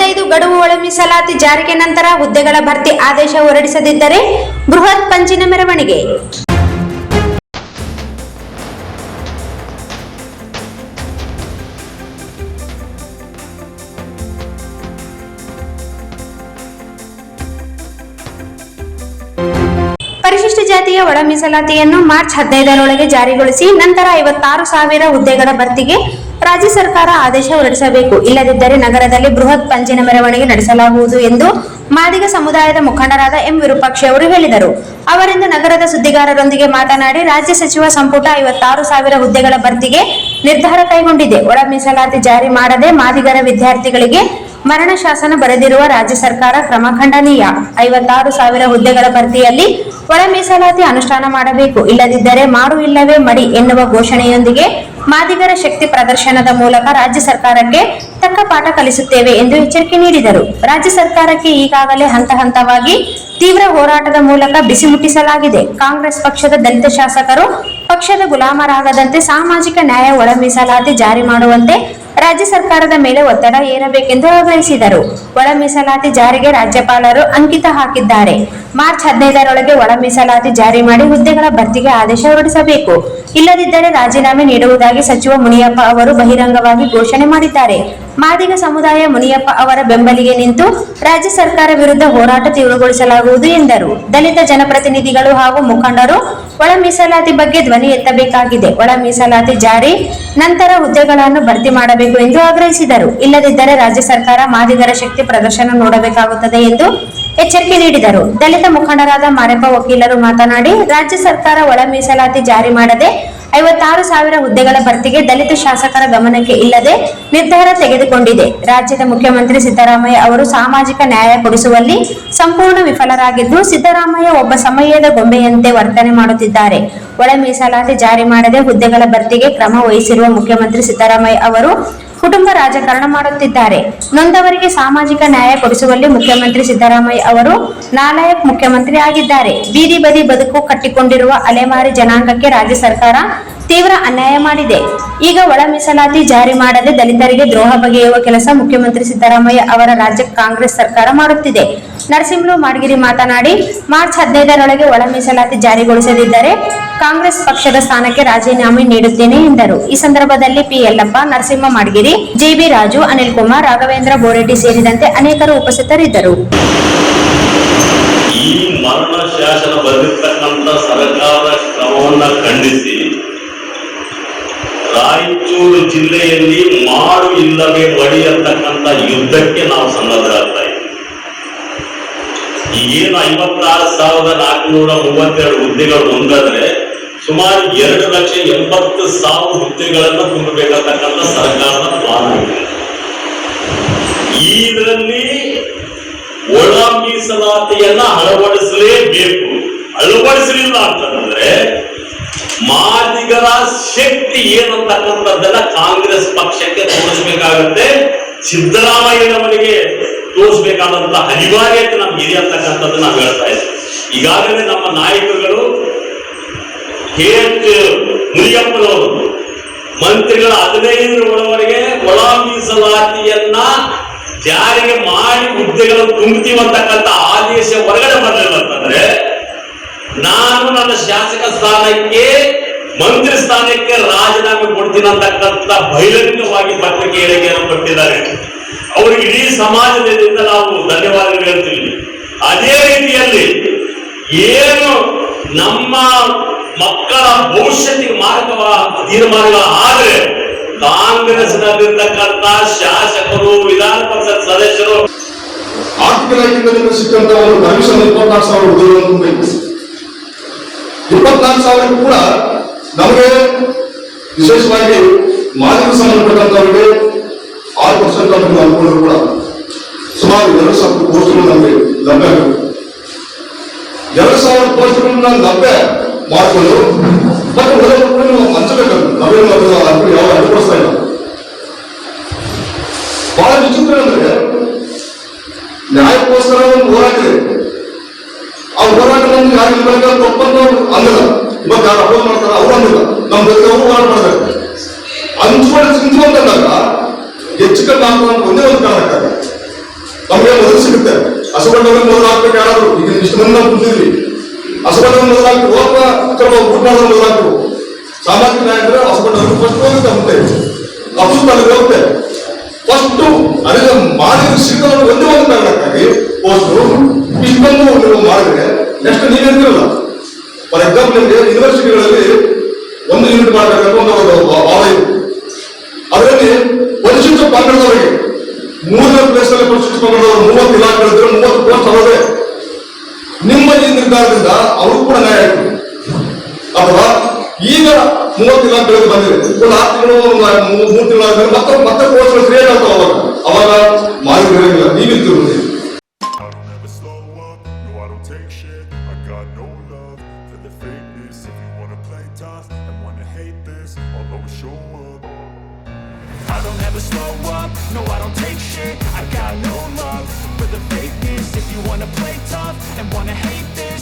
25 ಗಡುವು ಒಳ ಮೀಸಲಾತಿ ಜಾರಿಗೆ ನಂತರ ಹುದ್ದೆಗಳ ಭರ್ತಿ ಆದೇಶ ಹೊರಡಿಸದಿದ್ದರೆ ಬೃಹತ್ ಪಂಚಿನ ಮೆರವಣಿಗೆ. ಪರಿಶಿಷ್ಟ ಜಾತಿಯ ಒಳ ಮೀಸಲಾತಿಯನ್ನು ಮಾರ್ಚ್ 15ರೊಳಗೆ ಜಾರಿಗೊಳಿಸಿ ನಂತರ 56,000 ಹುದ್ದೆಗಳ ಭರ್ತಿಗೆ ರಾಜ್ಯ ಸರ್ಕಾರ ಆದೇಶ ಹೊರಡಿಸಬೇಕು. ಇಲ್ಲದಿದ್ದರೆ ನಗರದಲ್ಲಿ ಬೃಹತ್ ಪಂಚಿನ ಮೆರವಣಿಗೆ ನಡೆಸಲಾಗುವುದು ಎಂದು ಮಾದಿಗ ಸಮುದಾಯದ ಮುಖಂಡರಾದ ಎಂ ವಿರೂಪಾಕ್ಷಿ ಅವರು ಹೇಳಿದರು. ಅವರಿಂದ ನಗರದ ಸುದ್ದಿಗಾರರೊಂದಿಗೆ ಮಾತನಾಡಿ, ರಾಜ್ಯ ಸಚಿವ ಸಂಪುಟ 56,000 ಹುದ್ದೆಗಳ ಭರ್ತಿಗೆ ನಿರ್ಧಾರ ಕೈಗೊಂಡಿದೆ. ಒಳ ಮೀಸಲಾತಿ ಜಾರಿ ಮಾಡದೆ ಮಾದಿಗರ ವಿದ್ಯಾರ್ಥಿಗಳಿಗೆ ಮರಣ ಶಾಸನ ಬರೆದಿರುವ ರಾಜ್ಯ ಸರ್ಕಾರ ಕ್ರಮ ಖಂಡನೀಯ. 56,000 ಹುದ್ದೆಗಳ ಭರ್ತಿಯಲ್ಲಿ ಒಳ ಮೀಸಲಾತಿ ಅನುಷ್ಠಾನ ಮಾಡಬೇಕು. ಇಲ್ಲದಿದ್ದರೆ ಮಾಡು ಇಲ್ಲವೇ ಮಡಿ ಎನ್ನುವ ಘೋಷಣೆಯೊಂದಿಗೆ ಮಾದಿಗರ ಶಕ್ತಿ ಪ್ರದರ್ಶನದ ಮೂಲಕ ರಾಜ್ಯ ಸರ್ಕಾರಕ್ಕೆ ತಕ್ಕ ಪಾಠ ಕಲಿಸುತ್ತೇವೆ ಎಂದು ಎಚ್ಚರಿಕೆ ನೀಡಿದರು. ರಾಜ್ಯ ಸರ್ಕಾರಕ್ಕೆ ಈಗಾಗಲೇ ಹಂತ ಹಂತವಾಗಿ ತೀವ್ರ ಹೋರಾಟದ ಮೂಲಕ ಬಿಸಿ ಮುಟ್ಟಿಸಲಾಗಿದೆ. ಕಾಂಗ್ರೆಸ್ ಪಕ್ಷದ ದಲಿತ ಶಾಸಕರು ಪಕ್ಷದ ಗುಲಾಮರಾಗದಂತೆ ಸಾಮಾಜಿಕ ನ್ಯಾಯ ಒಳ ಮೀಸಲಾತಿ ಜಾರಿ ಮಾಡುವಂತೆ ರಾಜ್ಯ ಸರ್ಕಾರದ ಮೇಲೆ ಒತ್ತಡ ಹೇರಬೇಕೆಂದು ಆಗ್ರಹಿಸಿದರು. ಒಳ ಮೀಸಲಾತಿ ಜಾರಿಗೆ ರಾಜ್ಯಪಾಲರು ಅಂಕಿತ ಹಾಕಿದ್ದಾರೆ. ಮಾರ್ಚ್ 15ರೊಳಗೆ ಒಳ ಮೀಸಲಾತಿ ಜಾರಿ ಮಾಡಿ ಹುದ್ದೆಗಳ ಭರ್ತಿಗೆ ಆದೇಶ ಹೊರಡಿಸಬೇಕು. ಇಲ್ಲದಿದ್ದರೆ ರಾಜೀನಾಮೆ ನೀಡುವುದಾಗಿ ಸಚಿವ ಮುನಿಯಪ್ಪ ಅವರು ಬಹಿರಂಗವಾಗಿ ಘೋಷಣೆ ಮಾಡಿದ್ದಾರೆ. ಮಾದಿಗ ಸಮುದಾಯ ಮುನಿಯಪ್ಪ ಅವರ ಬೆಂಬಲಿಗೆ ನಿಂತು ರಾಜ್ಯ ಸರ್ಕಾರ ವಿರುದ್ಧ ಹೋರಾಟ ತೀವ್ರಗೊಳಿಸಲಾಗುವುದು ಎಂದರು. ದಲಿತ ಜನಪ್ರತಿನಿಧಿಗಳು ಹಾಗೂ ಮುಖಂಡರು ಒಳ ಮೀಸಲಾತಿ ಬಗ್ಗೆ ಧ್ವನಿ ಎತ್ತಬೇಕಾಗಿದೆ. ಒಳ ಮೀಸಲಾತಿ ಜಾರಿ ನಂತರ ಹುದ್ದೆಗಳನ್ನು ಭರ್ತಿ ಮಾಡಬೇಕು ಎಂದು ಆಗ್ರಹಿಸಿದರು. ಇಲ್ಲದಿದ್ದರೆ ರಾಜ್ಯ ಸರ್ಕಾರ ಮಾದಿಗರ ಶಕ್ತಿ ಪ್ರದರ್ಶನ ನೋಡಬೇಕಾಗುತ್ತದೆ ಎಂದು ಎಚ್ಚರಿಕೆ ನೀಡಿದರು. ದಲಿತ ಮುಖಂಡರಾದ ಮಾರೆಪ್ಪ ವಕೀಲರು ಮಾತನಾಡಿ, ರಾಜ್ಯ ಸರ್ಕಾರ ಒಳ ಮೀಸಲಾತಿ ಜಾರಿ ಮಾಡದೆ 56,000 ಹುದ್ದೆಗಳ ಭರ್ತಿಗೆ ದಲಿತ ಶಾಸಕರ ಗಮನಕ್ಕೆ ಇಲ್ಲದೆ ನಿರ್ಧಾರ ತೆಗೆದುಕೊಂಡಿದೆ. ರಾಜ್ಯದ ಮುಖ್ಯಮಂತ್ರಿ ಸಿದ್ದರಾಮಯ್ಯ ಅವರು ಸಾಮಾಜಿಕ ನ್ಯಾಯ ಕೊಡಿಸುವಲ್ಲಿ ಸಂಪೂರ್ಣ ವಿಫಲರಾಗಿದ್ದು, ಸಿದ್ದರಾಮಯ್ಯ ಒಬ್ಬ ಸಮಯದ ಗೊಂಬೆಯಂತೆ ವರ್ತನೆ ಮಾಡುತ್ತಿದ್ದಾರೆ. ಒಳ ಮೀಸಲಾತಿ ಜಾರಿ ಮಾಡದೆ ಹುದ್ದೆಗಳ ಭರ್ತಿಗೆ ಕ್ರಮ ವಹಿಸಿರುವ ಮುಖ್ಯಮಂತ್ರಿ ಸಿದ್ದರಾಮಯ್ಯ ಅವರು ಕುಟುಂಬ ರಾಜಕಾರಣ ಮಾಡುತ್ತಿದ್ದಾರೆ. ನೊಂದವರಿಗೆ ಸಾಮಾಜಿಕ ನ್ಯಾಯ ಕೊಡಿಸುವಲ್ಲಿ ಮುಖ್ಯಮಂತ್ರಿ ಸಿದ್ದರಾಮಯ್ಯ ಅವರು ನಾಲಾಯಕ್ ಮುಖ್ಯಮಂತ್ರಿ ಆಗಿದ್ದಾರೆ. ಬೀದಿ ಬದಿ ಬದುಕು ಕಟ್ಟಿಕೊಂಡಿರುವ ಅಲೆಮಾರಿ ಜನಾಂಗಕ್ಕೆ ರಾಜ್ಯ ಸರ್ಕಾರ ತೀವ್ರ ಅನ್ಯಾಯ ಮಾಡಿದೆ. ಈಗ ಒಳ ಮೀಸಲಾತಿ ಜಾರಿ ಮಾಡದೆ ದಲಿತರಿಗೆ ದ್ರೋಹ ಬಗೆಯುವ ಕೆಲಸ ಮುಖ್ಯಮಂತ್ರಿ ಸಿದ್ದರಾಮಯ್ಯ ಅವರ ರಾಜ್ಯ ಕಾಂಗ್ರೆಸ್ ಸರ್ಕಾರ ಮಾಡುತ್ತಿದೆ. ನರಸಿಂಹಲು ಮಾಡಗಿರಿ ಮಾತನಾಡಿ, ಮಾರ್ಚ್ 15ರೊಳಗೆ ಒಳ ಮೀಸಲಾತಿ ಜಾರಿಗೊಳಿಸದಿದ್ದರೆ ಕಾಂಗ್ರೆಸ್ ಪಕ್ಷದ ಸ್ಥಾನಕ್ಕೆ ರಾಜೀನಾಮೆ ನೀಡುತ್ತೇನೆ ಎಂದರು. ಈ ಸಂದರ್ಭದಲ್ಲಿ ಪಿ ಯಲ್ಲಪ್ಪ, ನರಸಿಂಹ ಮಾಡಗಿರಿ, ಜೆಬಿ ರಾಜು, ಅನಿಲ್ ಕುಮಾರ್, ರಾಘವೇಂದ್ರ ಬೋರೆಡ್ಡಿ ಸೇರಿದಂತೆ ಅನೇಕರು ಉಪಸ್ಥಿತರಿದ್ದರು. ಈ ಮರಣ ಶಾಸನ ಬರೆದಿರ್ತಕ್ಕಂಥ ಸರ್ಕಾರದ ಕ್ರಮವನ್ನ ಖಂಡಿಸಿ ರಾಯಚೂರು ಜಿಲ್ಲೆಯಲ್ಲಿ ಮಾಡು ಇಲ್ಲವೇ ಮಡಿ ಅಂತಕ್ಕಂಥ ಯುದ್ಧಕ್ಕೆ ನಾವು ಸನ್ನದ್ಧರಾಗ್ತಾ ಇದ್ದೀವಿ. ಏನು 56,432 ಹುದ್ದೆಗಳು ಹೊಂದಿದ್ರೆ ಸುಮಾರು 2,80,000 ಹುದ್ದೆಗಳನ್ನು ತುಂಬಬೇಕಾಗ್ತಕ್ಕಂಥ ಸರ್ಕಾರದ ಪ್ಲಾನ್ ಇದೆ. ಇದರಲ್ಲಿ ಒಳ ಮೀಸಲಾತಿಯನ್ನ ಅಳವಡಿಸಲೇಬೇಕು. ಅಳವಡಿಸಲಿಲ್ಲ ಅಂತಂದ್ರೆ ಮಾದಿಗರ ಶಕ್ತಿ ಏನಂತಕ್ಕಂಥದ್ದನ್ನ ಕಾಂಗ್ರೆಸ್ ಪಕ್ಷಕ್ಕೆ ತೋರಿಸಬೇಕಾಗುತ್ತೆ. ಸಿದ್ದರಾಮಯ್ಯನವರಿಗೆ ತೋರಿಸಬೇಕಾದಂತ ಅನಿವಾರ್ಯತೆ ನಮ್ಗೆ ಇದೆ ಅಂತಕ್ಕಂಥದ್ದು ನಾವು ಹೇಳ್ತಾ ಇದ್ದೀವಿ. ಈಗಾಗಲೇ ನಮ್ಮ ನಾಯಕರುಗಳು ಮುನಿಯಪ್ಪನವರು ಮಂತ್ರಿಗಳ 15 ಒಳವರೆಗೆ ಒಳ ಮೀಸಲಾತಿಯನ್ನ ಜಾರಿಗೆ ಮಾಡಿ ಹುದ್ದೆಗಳನ್ನು ತುಂಬುತ್ತೀವಂತಕ್ಕಂಥ ಆದೇಶ ಹೊರಗಡೆ ಬರಲಿಲ್ಲ ಅಂತಂದ್ರೆ ನಾನು ನನ್ನ ಶಾಸಕ ಸ್ಥಾನಕ್ಕೆ ಮಂತ್ರಿ ಸ್ಥಾನಕ್ಕೆ ರಾಜೀನಾಮೆ ಕೊಡ್ತೀನಿ ಅಂತಕ್ಕಂಥ ಬಹಿರಂಗವಾಗಿ ಪತ್ರಿಕೆ ಹೇಳಿಕೆಯನ್ನು ಕೊಟ್ಟಿದ್ದಾರೆ. ಅವರಿಗೆ ಇಡೀ ಸಮಾಜದಿಂದ ನಾವು ಧನ್ಯವಾದಗಳು ಹೇಳ್ತೀವಿ. ಅದೇ ರೀತಿಯಲ್ಲಿ ಏನು ನಮ್ಮ ಮಕ್ಕಳ ಭವಿಷ್ಯತ್ತಿಗೆ ತೀರ್ಮಾನಗಳು ಆದ್ರೆ ಕಾಂಗ್ರೆಸ್ನಲ್ಲಿರ್ತಕ್ಕಂಥ ಶಾಸಕರು, ವಿಧಾನ ಪರಿಷತ್ ಸದಸ್ಯರು ಆರ್ಥಿಕ ಇಲಾಖೆಯಿಂದ ಸಿಕ್ಕಂತ ಒಂದು ಕಮಿಷನ್ 24,000 ಹುದ್ದೆಗಳನ್ನು ಬೇಕು. 24,000 ಕೂಡ ನಮಗೆ ವಿಶೇಷವಾಗಿ ಮಾದಿಗ ಸಂಬಂಧಪಟ್ಟಂತವರಿಗೆ 6% ಅನುಕೂಲ ಕೂಡ ಸುಮಾರು 2,000 ಪೋಸ್ಟ್ಗಳು ನಮಗೆ ಲಭ್ಯ ಆಗಬೇಕು. 2,000 ಪೋಸ್ಟ್ಗಳನ್ನ ಲಭ್ಯ ಮಾಡಿಕೊಂಡು ಮತ್ತೆ ಉಳಿದವರು ಹಂಚಬೇಕಾಗುತ್ತೆ. ನಾವೇನು ಯಾವ ಅನುಭವಿಸ್ತಾ ಇಲ್ಲ. ಬಹಳ ವಿಚಿತ್ರ ಅಂದ್ರೆ ನ್ಯಾಯಕ್ಕೋಸ್ಕರ ಒಂದು ಹೋರಾಟ ಇದೆ. ಆ ಹೋರಾಟ ನಮ್ಗೆ ಯಾರು ಇವಾಗ ತಪ್ಪನ್ನು ಅಂದಿಲ್ಲ. ಇವಾಗ ಯಾರು ಅಪೋಸ್ ಮಾಡ್ತಾರೆ ಅವ್ರು ಅಂದಿಲ್ಲ. ನಮ್ಮ ಜೊತೆ ಅವರು ಹೋರಾಟ ಮಾಡ್ತಾರೆ. ಹಂಚ್ಕೊಂಡು ಅಂದಾಗ ಹೆಚ್ಚು ಕಮ್ಮಿ ಆಗುವಂತ ಒಂದೇ ಒಂದು ಕಾರಣಕ್ಕಾಗ ಸಿಗುತ್ತೆ. ಹಸುಗೊಂಡವ್ರಿಗೆ ಮೊದಲು ಹಾಕ್ಬೇಕು ಯಾರಾದ್ರು, ಈಗ ಇಷ್ಟು ಮಂದಿ ನಾವು ಕುಂತಿದ್ವಿ, ಹಸುಗೊಂಡವ್ರಿಗೆ ಮೊದಲು ಹಾಕ್ಬೇಕು, ಹೋಗ್ವಾ ಸ್ವಲ್ಪ ಊಟ ಮಾಡೋದು ಮೊದಲು ಹಾಕ್ಬೇಕು. ಸಾಮಾಜಿಕ ನ್ಯಾಯ ಅಂದ್ರೆ ಹಸುಗೊಂಡವ್ರಿಗೆ ಫಸ್ಟ್ ಹೋಗುತ್ತೆ ಮುಂದೆ, ಅಪುಸ್ತಕ ಹೋಗುತ್ತೆ ಫಸ್ಟ್ ಅದನ್ನ ಮಾಡಿದ ಸಿಕ್ಕ ಒಂದೇ ಒಂದು ಕಾರಣಕ್ಕಾಗಿ ಪೋಸ್ಟು ಇಷ್ಟೊಂದು ನೀವು ಮಾಡಿದ್ರೆ ನೆಕ್ಸ್ಟ್ ನೀವೇನಿರಲ್ಲ. ಫಾರ್ ಎಕ್ಸಾಂಪಲ್ ನಿಮಗೆ ಯೂನಿವರ್ಸಿಟಿಗಳಲ್ಲಿ ಒಂದು ಯೂನಿಟ್ ಮಾಡಬೇಕಂತ ಒಂದು ಭಾವ ಇದೆ. ಅದರಲ್ಲಿ ಪರಿಶಿಷ್ಟ ಪಂಗಡದವರಿಗೆ 3ನೇ ಪ್ಲೇಸ್ ಅಲ್ಲಿ ಪರಿಶಿಷ್ಟ ಪಂಗಡದವರು 30 ಇಲಾಖೆಗಳಿದ್ರೆ 30 ಪೋಸ್ಟ್ ಅವರೇ. ನಿಮ್ಮ ಈ ನಿರ್ಧಾರದಿಂದ ಅವರು ಕೂಡ ನ್ಯಾಯ ಆಯ್ತು. ಅಥವಾ ಈಗ 30 ಇಲಾಖೆಗಳಿಗೆ ಬಂದಿದೆ, ಒಂದು 6 ತಿಂಗಳು 3 ತಿಂಗಳಾದ್ಮೇಲೆ ಮತ್ತೆ ಪೋಸ್ಟ್ ಕ್ರಿಯೇಟ್ ಆಗ್ತಾವ. ಅವಾಗ ಮಾಡಿದಿರಂಗಿಲ್ಲ, ನೀವಿರ್ತಿರುವುದಿಲ್ಲ. I don't ever slow up, no I don't take shit. I got no love for the fakeness. If you wanna play tough and wanna hate this, I'll always show up. I don't ever slow up, no I don't take shit. I got no love for the fakeness. If you wanna play tough and wanna hate this,